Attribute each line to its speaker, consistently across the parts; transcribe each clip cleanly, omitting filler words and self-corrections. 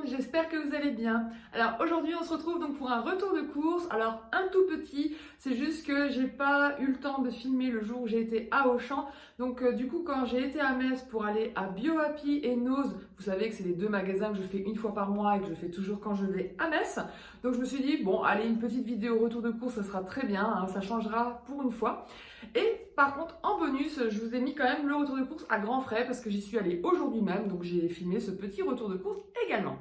Speaker 1: J'espère que vous allez bien. Alors aujourd'hui on se retrouve donc pour un retour de course. Alors un tout petit, c'est juste que j'ai pas eu le temps de filmer le jour où j'ai été à Auchan. Donc du coup quand j'ai été à Metz pour aller à Biohappy et Nose, vous savez que c'est les deux magasins que je fais une fois par mois et que je fais toujours quand je vais à Metz. Donc je me suis dit bon allez, une petite vidéo retour de course, ça sera très bien, hein, ça changera pour une fois. Et par contre en bonus, je vous ai mis quand même le retour de course à grands frais parce que j'y suis allée aujourd'hui même. Donc j'ai filmé ce petit retour de course également.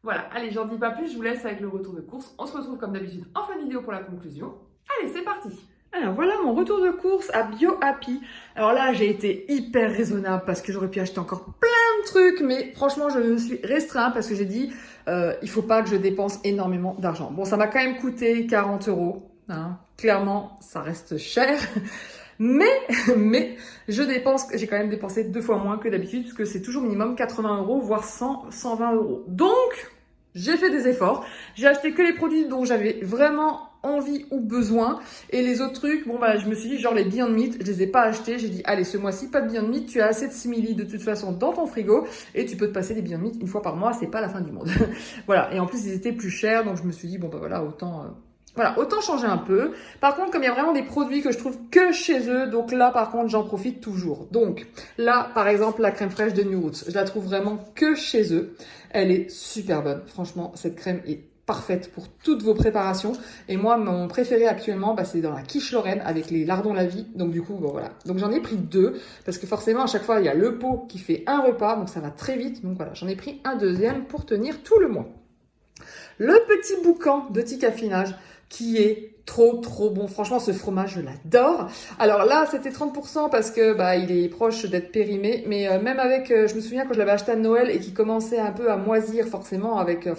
Speaker 1: Voilà, allez, j'en dis pas plus, je vous laisse avec le retour de course. On se retrouve comme d'habitude en fin de vidéo pour la conclusion. Allez, c'est parti! Alors voilà mon retour de course à Biohappy. Alors là, j'ai été hyper raisonnable parce que j'aurais pu acheter encore plein de trucs, mais franchement, je me suis restreint parce que j'ai dit, il faut pas que je dépense énormément d'argent. Bon, ça m'a quand même coûté 40 €, hein. Clairement, ça reste cher. Mais j'ai quand même dépensé 2 fois moins que d'habitude, parce que c'est toujours minimum 80 €, voire 100, 120 €. Donc, j'ai fait des efforts. J'ai acheté que les produits dont j'avais vraiment envie ou besoin. Et les autres trucs, bon bah, je me suis dit, genre les Beyond Meat, je les ai pas achetés. J'ai dit, allez, ce mois-ci, pas de Beyond Meat. Tu as assez de simili de toute façon dans ton frigo. Et tu peux te passer des Beyond Meat une fois par mois. C'est pas la fin du monde. Voilà. Et en plus, ils étaient plus chers. Donc, je me suis dit, bon bah voilà, autant changer un peu. Par contre, comme il y a vraiment des produits que je trouve que chez eux, donc là, par contre, j'en profite toujours. Donc là, par exemple, la crème fraîche de New Roots, je la trouve vraiment que chez eux. Elle est super bonne. Franchement, cette crème est parfaite pour toutes vos préparations. Et moi, mon préféré actuellement, bah, c'est dans la quiche Lorraine avec les lardons la vie. Donc du coup, bon, voilà. Donc j'en ai pris 2 parce que forcément, à chaque fois, il y a le pot qui fait un repas. Donc ça va très vite. Donc voilà, j'en ai pris un deuxième pour tenir tout le mois. Le petit boucan de tic affinage qui est trop bon. Franchement, ce fromage, je l'adore. Alors là, c'était 30% parce que bah il est proche d'être périmé. Mais même avec, je me souviens quand je l'avais acheté à Noël et qu'il commençait un peu à moisir forcément avec,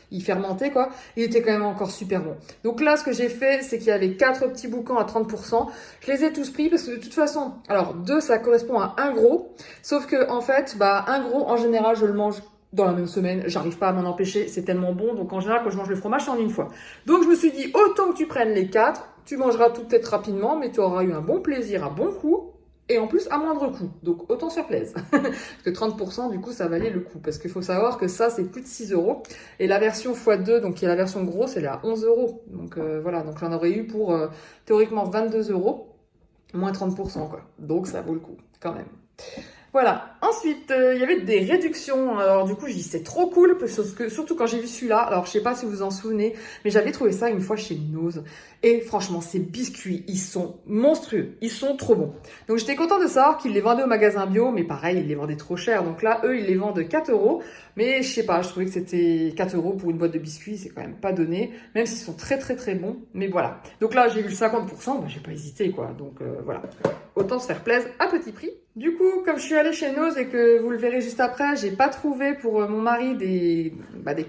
Speaker 1: il fermentait quoi. Il était quand même encore super bon. Donc là, ce que j'ai fait, c'est qu'il y avait 4 petits boucans à 30%. Je les ai tous pris parce que de toute façon, alors 2, ça correspond à un gros. Sauf que en fait, bah un gros, en général, je le mange dans la même semaine, j'arrive pas à m'en empêcher, c'est tellement bon. Donc en général, quand je mange le fromage, c'est en une fois. Donc je me suis dit, autant que tu prennes les 4, tu mangeras tout peut-être rapidement, mais tu auras eu un bon plaisir à bon coût, et en plus à moindre coût. Donc autant se faire plaisir. Parce que 30%, du coup, ça valait le coup. Parce qu'il faut savoir que ça, c'est plus de 6 €. Et la version x2, donc qui est la version grosse, elle est à 11 €. Donc voilà, donc j'en aurais eu pour théoriquement 22 €, moins 30%, quoi. Donc ça vaut le coup, quand même. Voilà. Ensuite, il y avait des réductions. Alors du coup, je dis c'est trop cool parce que surtout quand j'ai vu celui-là. Alors je sais pas si vous vous en souvenez, mais j'avais trouvé ça une fois chez Nose. Et franchement, ces biscuits, ils sont monstrueux. Ils sont trop bons. Donc j'étais contente de savoir qu'ils les vendaient au magasin bio, mais pareil, ils les vendaient trop cher. Donc là, eux, ils les vendent 4 €. Mais je sais pas, je trouvais que c'était 4 € pour une boîte de biscuits, c'est quand même pas donné. Même s'ils sont très bons. Mais voilà. Donc là, j'ai vu le 50%, bah, j'ai pas hésité quoi. Donc voilà. Autant se faire plaisir à petit prix. Du coup, comme je suis allée chez Nose et que vous le verrez juste après, j'ai pas trouvé pour mon mari des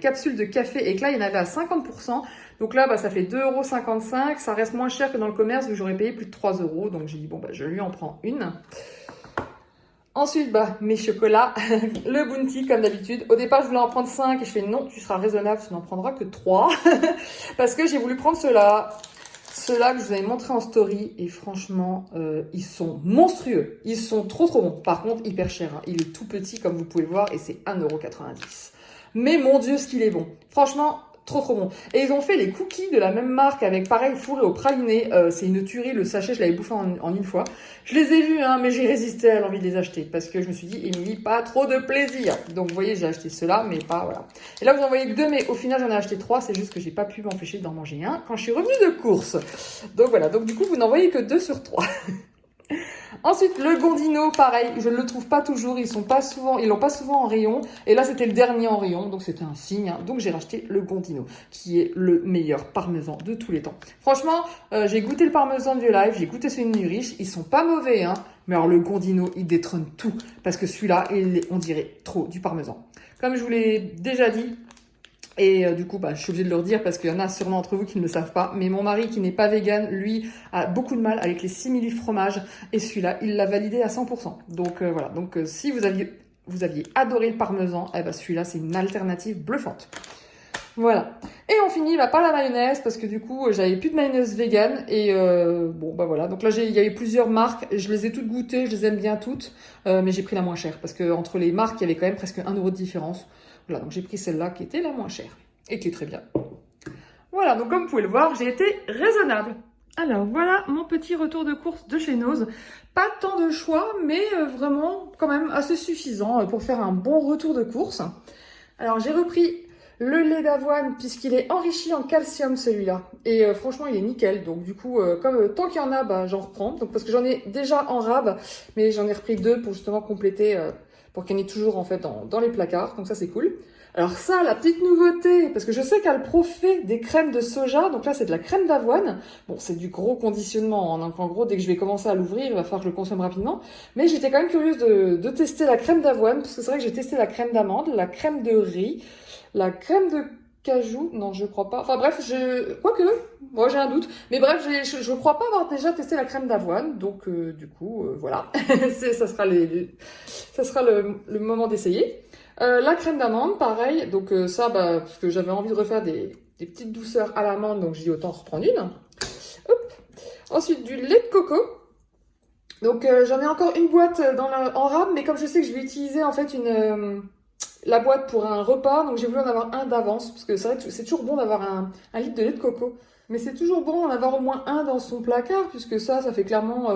Speaker 1: capsules de café et que là, il y en avait à 50%. Donc là, bah, ça fait 2,55 €. Ça reste moins cher que dans le commerce où j'aurais payé plus de 3 €. Donc j'ai dit, bon, bah, je lui en prends une. Ensuite, bah, mes chocolats, le Bounty comme d'habitude. Au départ, je voulais en prendre 5 et je fais non, tu seras raisonnable, tu n'en prendras que 3. Parce que j'ai voulu prendre ceux-là. Ceux-là que je vous avais montré en story et franchement, ils sont monstrueux. Ils sont trop bons. Par contre, hyper cher. Hein. Il est tout petit comme vous pouvez le voir et c'est 1,90 €. Mais mon Dieu, ce qu'il est bon. Franchement, trop bon. Et ils ont fait les cookies de la même marque avec pareil fourré au praliné. C'est une tuerie. Le sachet, je l'avais bouffé en une fois. Je les ai vus, hein, mais j'ai résisté à l'envie de les acheter parce que je me suis dit, Émilie, pas trop de plaisir. Donc vous voyez, j'ai acheté ceux-là, mais pas voilà. Et là, vous en voyez que 2, mais au final, j'en ai acheté 3. C'est juste que j'ai pas pu m'empêcher d'en manger un quand je suis revenue de course. Donc voilà. Donc du coup, vous n'en voyez que 2 sur 3. Ensuite, le Gondino, pareil, je ne le trouve pas toujours, ils l'ont pas souvent en rayon. Et là, c'était le dernier en rayon, donc c'était un signe. Hein. Donc j'ai racheté le Gondino, qui est le meilleur parmesan de tous les temps. Franchement, j'ai goûté le parmesan de Life, j'ai goûté celui de Nurish, ils sont pas mauvais, hein. Mais alors le Gondino, il détrône tout, parce que celui-là, on dirait trop du parmesan.
Speaker 2: comme je vous l'ai déjà dit, et du coup, je suis obligée de leur dire parce qu'il y en a sûrement entre vous qui ne le savent pas. Mais mon mari, qui n'est pas vegan, lui, a beaucoup de mal avec les simili fromages. Et celui-là, il l'a validé à 100%. Donc voilà. Donc si vous aviez adoré le parmesan, eh ben, celui-là, c'est une alternative bluffante. Voilà. Et on finit par la mayonnaise parce que du coup, j'avais plus de mayonnaise vegan. Et bon, voilà. Donc là, il y avait plusieurs marques. Je les ai toutes goûtées. Je les aime bien toutes. Mais j'ai pris la moins chère parce que entre les marques, il y avait quand même presque 1 € de différence. Voilà, donc j'ai pris celle-là qui était la moins chère et qui est très bien. Voilà, donc comme vous pouvez le voir, j'ai été raisonnable. Alors voilà mon petit retour de course de chez Nose. Pas tant de choix, mais vraiment quand même assez suffisant pour faire un bon retour de course. Alors j'ai repris le lait d'avoine puisqu'il est enrichi en calcium celui-là. Et franchement il est nickel. Donc du coup, comme tant qu'il y en a, j'en reprends. Donc parce que j'en ai déjà en rab, mais j'en ai repris 2 pour justement compléter... pour qu'il y en ait toujours en fait dans les placards, donc ça c'est cool. Alors ça, la petite nouveauté, parce que je sais qu'Alpro fait des crèmes de soja, donc là c'est de la crème d'avoine. Bon, c'est du gros conditionnement, hein, donc en gros dès que je vais commencer à l'ouvrir, il va falloir que je le consomme rapidement. Mais j'étais quand même curieuse de tester la crème d'avoine, parce que c'est vrai que j'ai testé la crème d'amande, la crème de riz, la crème de cajou, non je crois pas. Enfin bref, quoique, moi j'ai un doute. Mais bref, je crois pas avoir déjà testé la crème d'avoine, donc du coup, voilà. ça sera le moment d'essayer. La crème d'amande, pareil. Donc ça, parce que j'avais envie de refaire des petites douceurs à l'amande, donc j'ai dit autant reprendre une. Hop. Ensuite, du lait de coco. Donc j'en ai encore une boîte en rab, mais comme je sais que je vais utiliser en fait la boîte pour un repas, donc j'ai voulu en avoir un d'avance, parce que c'est vrai que c'est toujours bon d'avoir un litre de lait de coco. Mais c'est toujours bon d'en avoir au moins un dans son placard, puisque ça fait clairement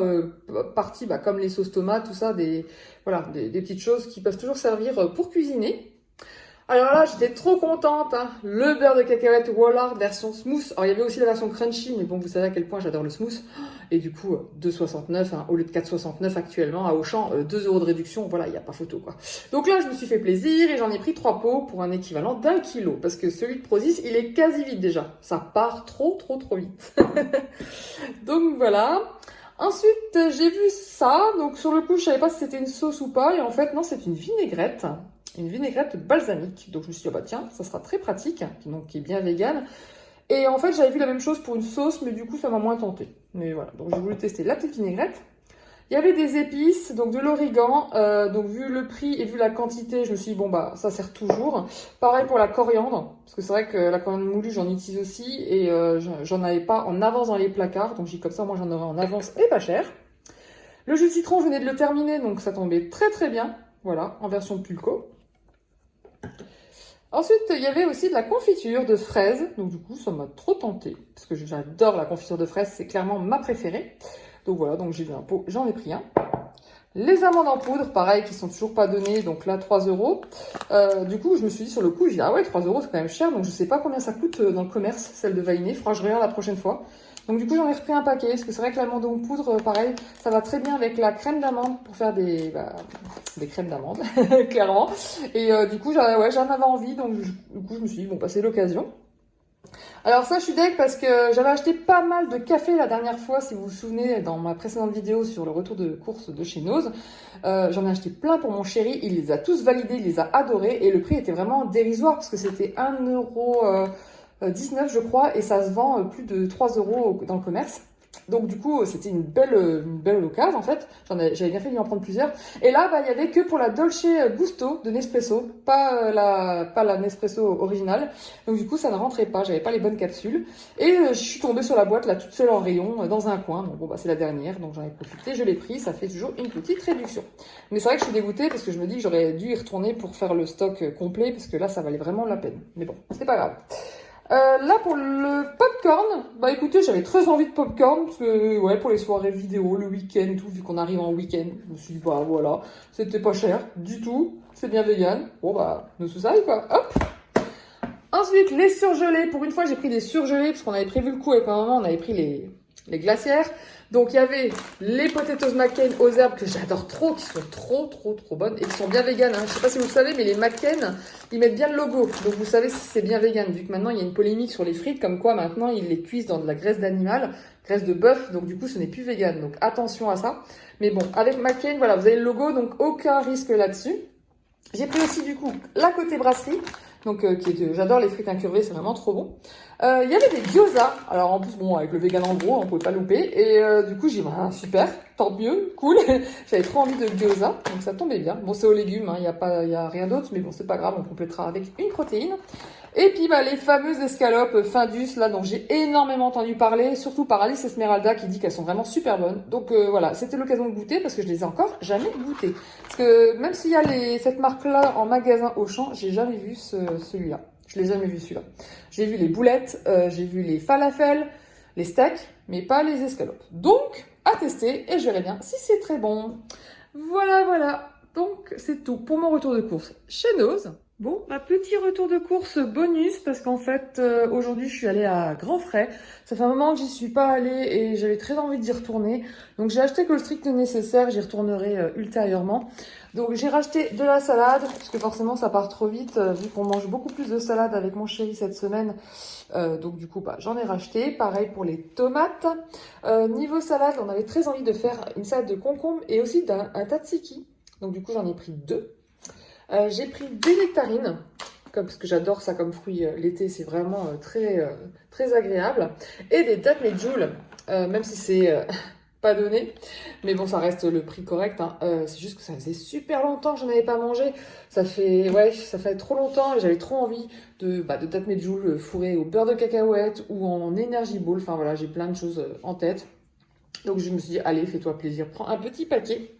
Speaker 2: partie, comme les sauces tomates, tout ça, des petites choses qui peuvent toujours servir pour cuisiner. Alors là, j'étais trop contente, hein. Le beurre de cacahuète Wallard version smooth. Alors il y avait aussi la version crunchy, mais bon, vous savez à quel point j'adore le smooth. Et du coup, 2,69 au lieu de 4,69 actuellement à Auchan, 2 € de réduction, voilà, il n'y a pas photo quoi. Donc là, je me suis fait plaisir et j'en ai pris 3 pots pour un équivalent d'1 kg. Parce que celui de Prozis, il est quasi vide déjà. Ça part trop vite. Donc voilà. Ensuite, j'ai vu ça. Donc sur le coup, je savais pas si c'était une sauce ou pas. Et en fait, non, c'est une vinaigrette. Une vinaigrette balsamique. Donc je me suis dit, tiens, ça sera très pratique, donc qui est bien vegan. Et en fait, j'avais vu la même chose pour une sauce, mais du coup, ça m'a moins tenté. Mais voilà, donc j'ai voulu tester la petite vinaigrette. Il y avait des épices, donc de l'origan. Donc vu le prix et vu la quantité, je me suis dit, ça sert toujours. Pareil pour la coriandre, parce que c'est vrai que la coriandre moulue, j'en utilise aussi. Et j'en avais pas en avance dans les placards. Donc j'ai dit comme ça, moi j'en aurais en avance et pas cher. Le jus de citron, je venais de le terminer, donc ça tombait très bien. Voilà, en version pulco. Ensuite, il y avait aussi de la confiture de fraises. Donc du coup, ça m'a trop tenté. Parce que j'adore la confiture de fraises. C'est clairement ma préférée. Donc voilà, donc j'ai vu un pot, j'en ai pris un. Les amandes en poudre, pareil, qui sont toujours pas données. Donc là, 3 €. Du coup, je me suis dit sur le coup, j'ai dit, ah ouais, 3 € c'est quand même cher. Donc je sais pas combien ça coûte dans le commerce, celle de Vainé. Faudra que je regarde la prochaine fois. Donc du coup, j'en ai repris un paquet. Parce que c'est vrai que l'amande en poudre, pareil, ça va très bien avec la crème d'amande pour faire des crèmes d'amande, clairement. Et du coup, j'en avais envie. Donc du coup, je me suis dit, c'est l'occasion. Alors ça, je suis deg parce que j'avais acheté pas mal de café la dernière fois, si vous vous souvenez, dans ma précédente vidéo sur le retour de course de chez Nose. J'en ai acheté plein pour mon chéri, il les a tous validés, il les a adorés, et le prix était vraiment dérisoire, parce que c'était 1,19 € je crois, et ça se vend plus de 3 € dans le commerce. Donc du coup, c'était une belle occasion en fait. J'avais bien fait d'y en prendre plusieurs. Et là, il y avait que pour la Dolce Gusto de Nespresso, pas la Nespresso originale. Donc du coup, ça ne rentrait pas. J'avais pas les bonnes capsules. Et je suis tombée sur la boîte là toute seule en rayon dans un coin. Donc c'est la dernière. Donc j'en ai profité. Je l'ai pris. Ça fait toujours une petite réduction. Mais c'est vrai que je suis dégoûtée parce que je me dis que j'aurais dû y retourner pour faire le stock complet parce que là, ça valait vraiment la peine. Mais bon, c'est pas grave. Là pour le popcorn, écoutez, j'avais très envie de popcorn parce que pour les soirées vidéo, le week-end et tout, vu qu'on arrive en week-end, je me suis dit voilà, c'était pas cher du tout, c'est bien vegan. Bon ne sous ça quoi, hop. Ensuite les surgelés, pour une fois j'ai pris des surgelés parce qu'on avait prévu le coup avec ma maman, on avait pris les glacières. Donc il y avait les potatoes McCain aux herbes que j'adore trop, qui sont trop bonnes et qui sont bien vegan. Je sais pas si vous le savez, mais les McCain, ils mettent bien le logo. Donc vous savez si c'est bien vegan, vu que maintenant il y a une polémique sur les frites, comme quoi maintenant ils les cuisent dans de la graisse d'animal, graisse de bœuf, donc du coup ce n'est plus vegan. Donc attention à ça. Mais bon, avec McCain, voilà, vous avez le logo, donc aucun risque là-dessus. J'ai pris aussi du coup la côté brasserie, donc j'adore les frites incurvées, c'est vraiment trop bon. Il y avait des gyoza, alors en plus bon avec le vegan en gros on pouvait pas louper, et du coup j'ai dit ah, super, tant mieux, cool, j'avais trop envie de gyoza, donc ça tombait bien. Bon c'est aux légumes, il y a rien d'autre, mais bon c'est pas grave, on complétera avec une protéine. Et puis bah, les fameuses escalopes Findus là dont j'ai énormément entendu parler, surtout par Alice Esmeralda qui dit qu'elles sont vraiment super bonnes. Donc voilà, c'était l'occasion de goûter parce que je les ai encore jamais goûtées. Parce que même s'il y a cette marque-là en magasin Auchan, j'ai jamais vu celui-là. Je l'ai jamais vu celui-là. J'ai vu les boulettes, j'ai vu les falafels, les steaks, mais pas les escalopes. Donc à tester et je verrai bien si c'est très bon. Voilà. Donc c'est tout pour mon retour de course chez Nose. Bon, ma petit retour de course bonus parce qu'en fait aujourd'hui je suis allée à Grand Frais. Ça fait un moment que j'y suis pas allée et j'avais très envie d'y retourner. Donc j'ai acheté que le strict nécessaire, j'y retournerai ultérieurement. Donc j'ai racheté de la salade parce que forcément ça part trop vite vu qu'on mange beaucoup plus de salade avec mon chéri cette semaine. Donc du coup bah, j'en ai racheté. Pareil pour les tomates. Niveau salade, on avait très envie de faire une salade de concombre et aussi un tzatziki. Donc du coup j'en ai pris 2. J'ai pris des nectarines, parce que j'adore ça comme fruit l'été, c'est vraiment très agréable. Et des dattes medjool, même si c'est pas donné, mais bon ça reste le prix correct. Hein. C'est juste que ça faisait super longtemps que j'en avais pas mangé. Ça fait trop longtemps et j'avais trop envie de dattes medjool fourrées au beurre de cacahuète ou en energy ball. Enfin voilà, j'ai plein de choses en tête. Donc je me suis dit, allez, fais-toi plaisir, prends un petit paquet.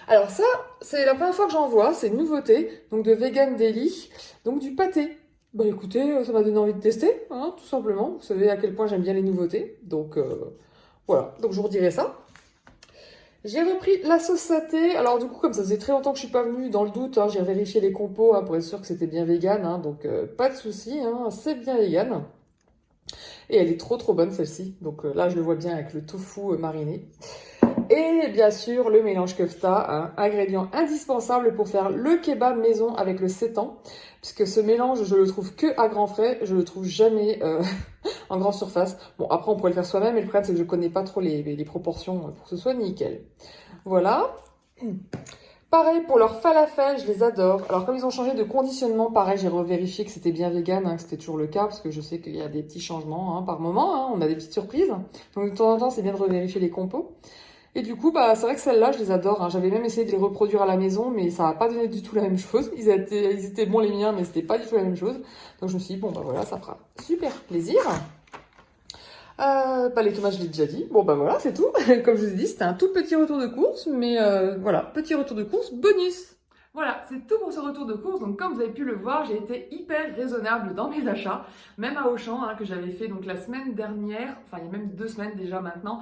Speaker 2: Alors ça, c'est la première fois que j'en vois, c'est une nouveauté, donc de Vegan Deli, donc du pâté. Bah écoutez, ça m'a donné envie de tester, hein, tout simplement. Vous savez à quel point j'aime bien les nouveautés, donc voilà, donc je vous redirai ça. J'ai repris la sauce saté, alors du coup comme ça faisait très longtemps que je suis pas venue, dans le doute, hein, j'ai vérifié les compos hein, pour être sûr que c'était bien vegan, hein, donc pas de souci, hein, c'est bien vegan. Et elle est trop bonne celle-ci, donc là je le vois bien avec le tofu mariné. Et bien sûr, le mélange kefta, un ingrédient indispensable pour faire le kebab maison avec le sétan. Puisque ce mélange, je le trouve que à Grand Frais, je le trouve jamais en grande surface. Bon, après, on pourrait le faire soi-même, mais le problème, c'est que je connais pas trop les proportions pour que ce soit nickel. Voilà. Pareil pour leurs falafels, je les adore. Alors, comme ils ont changé de conditionnement, pareil, j'ai revérifié que c'était bien vegan, hein, que c'était toujours le cas, parce que je sais qu'il y a des petits changements hein, par moment, hein, on a des petites surprises. Donc, de temps en temps, c'est bien de revérifier les compos. Et du coup, bah, c'est vrai que celles-là, je les adore. Hein. J'avais même essayé de les reproduire à la maison, mais ça n'a pas donné du tout la même chose. Ils étaient bons les miens, mais c'était pas du tout la même chose. Donc je me suis dit, bon, bah voilà, ça fera super plaisir. Les tomates, je l'ai déjà dit. Bon, bah voilà, c'est tout. Comme je vous ai dit, c'était un tout petit retour de course, mais voilà, petit retour de course bonus.
Speaker 1: Voilà, c'est tout pour ce retour de course. Donc comme vous avez pu le voir, j'ai été hyper raisonnable dans mes achats, même à Auchan hein, que j'avais fait donc la semaine dernière, enfin il y a même 2 semaines déjà maintenant,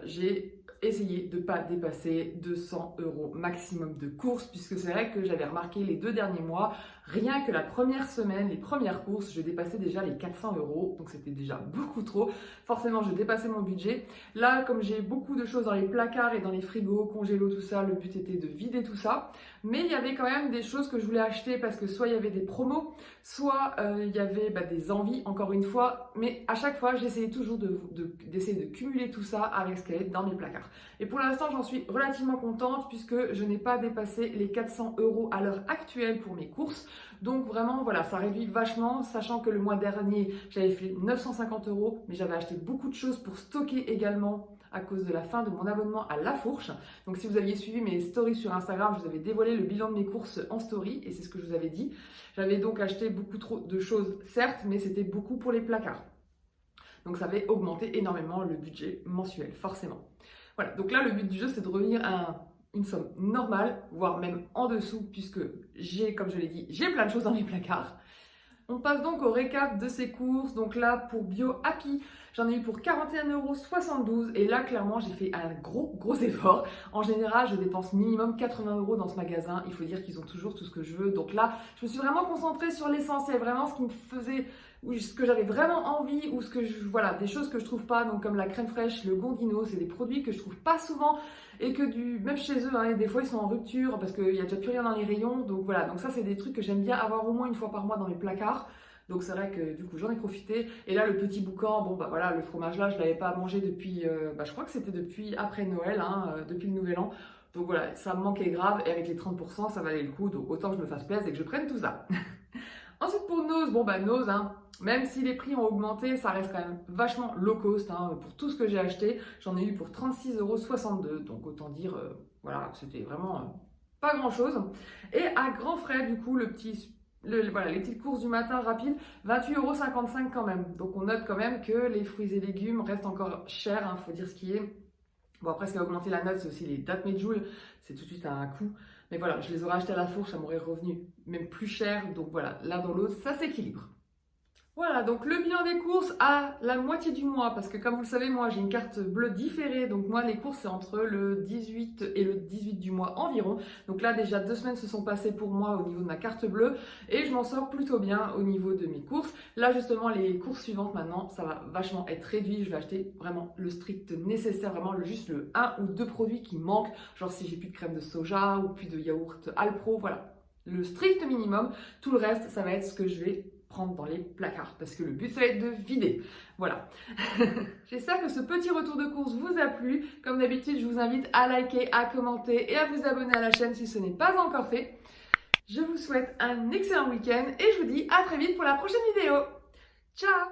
Speaker 1: j'ai essayé de ne pas dépasser 200 € maximum de courses puisque c'est vrai que j'avais remarqué les 2 derniers mois, rien que la première semaine, les premières courses, je dépassais déjà les 400 €, donc c'était déjà beaucoup trop. Forcément, je dépassais mon budget. Là, comme j'ai beaucoup de choses dans les placards et dans les frigos, congélos, tout ça, le but était de vider tout ça. Mais il y avait quand même des choses que je voulais acheter parce que soit il y avait des promos, soit il y avait des envies, encore une fois. Mais à chaque fois, j'essayais toujours d'essayer de cumuler tout ça avec ce qu'il y avait dans mes placards. Et pour l'instant, j'en suis relativement contente puisque je n'ai pas dépassé les 400 € à l'heure actuelle pour mes courses. Donc vraiment, voilà, ça réduit vachement, sachant que le mois dernier, j'avais fait 950 €, mais j'avais acheté beaucoup de choses pour stocker également à cause de la fin de mon abonnement à La Fourche. Donc si vous aviez suivi mes stories sur Instagram, je vous avais dévoilé le bilan de mes courses en story et c'est ce que je vous avais dit. J'avais donc acheté beaucoup trop de choses, certes, mais c'était beaucoup pour les placards. Donc ça avait augmenté énormément le budget mensuel, forcément. Voilà, donc là le but du jeu c'est de revenir à une somme normale, voire même en dessous, puisque j'ai, comme je l'ai dit, j'ai plein de choses dans les placards. On passe donc au récap de ces courses. Donc là, pour Bio Happy, j'en ai eu pour 41,72 € et là, clairement, j'ai fait un gros effort. En général, je dépense minimum 80 € dans ce magasin. Il faut dire qu'ils ont toujours tout ce que je veux. Donc là, je me suis vraiment concentrée sur l'essentiel, vraiment ce qui me faisait, ou ce que j'avais vraiment envie, ou voilà, des choses que je trouve pas, donc comme la crème fraîche, le Gondino, c'est des produits que je trouve pas souvent et que même chez eux, hein, des fois ils sont en rupture parce qu'il y a déjà plus rien dans les rayons. Donc voilà, donc ça c'est des trucs que j'aime bien avoir au moins une fois par mois dans mes placards. Donc c'est vrai que du coup j'en ai profité. Et là le petit boucan, bon bah voilà, le fromage là je l'avais pas mangé depuis, je crois que c'était depuis après Noël, hein, depuis le Nouvel An. Donc voilà, ça me manquait grave et avec les 30%, ça valait le coup. Donc autant que je me fasse plaisir et que je prenne tout ça. Ensuite pour Nose, bon bah Nose, hein, même si les prix ont augmenté, ça reste quand même vachement low cost hein, pour tout ce que j'ai acheté. J'en ai eu pour 36,62 €, donc autant dire, voilà, c'était vraiment pas grand chose. Et à grands frais, du coup, voilà, les petites courses du matin rapides, 28,55 € quand même. Donc on note quand même que les fruits et légumes restent encore chers, hein, faut dire ce qui est. Bon après ce qui a augmenté la note, c'est aussi les dates Medjool, c'est tout de suite à un coût. Mais voilà, je les aurais achetés à la fourche, ça m'aurait revenu même plus cher. Donc voilà, l'un dans l'autre, ça s'équilibre. Voilà, donc le bilan des courses à la moitié du mois, parce que comme vous le savez, moi j'ai une carte bleue différée, donc moi les courses c'est entre le 18 et le 18 du mois environ. Donc là déjà 2 semaines se sont passées pour moi au niveau de ma carte bleue et je m'en sors plutôt bien au niveau de mes courses. Là justement les courses suivantes maintenant, ça va vachement être réduit, je vais acheter vraiment le strict nécessaire, vraiment juste le 1 ou 2 produits qui manquent, genre si j'ai plus de crème de soja ou plus de yaourt Alpro, voilà. Le strict minimum, tout le reste ça va être ce que je vais prendre dans les placards parce que le but ça va être de vider. Voilà. J'espère que ce petit retour de course vous a plu. Comme d'habitude, je vous invite à liker, à commenter et à vous abonner à la chaîne si ce n'est pas encore fait. Je vous souhaite un excellent week-end et je vous dis à très vite pour la prochaine vidéo. Ciao!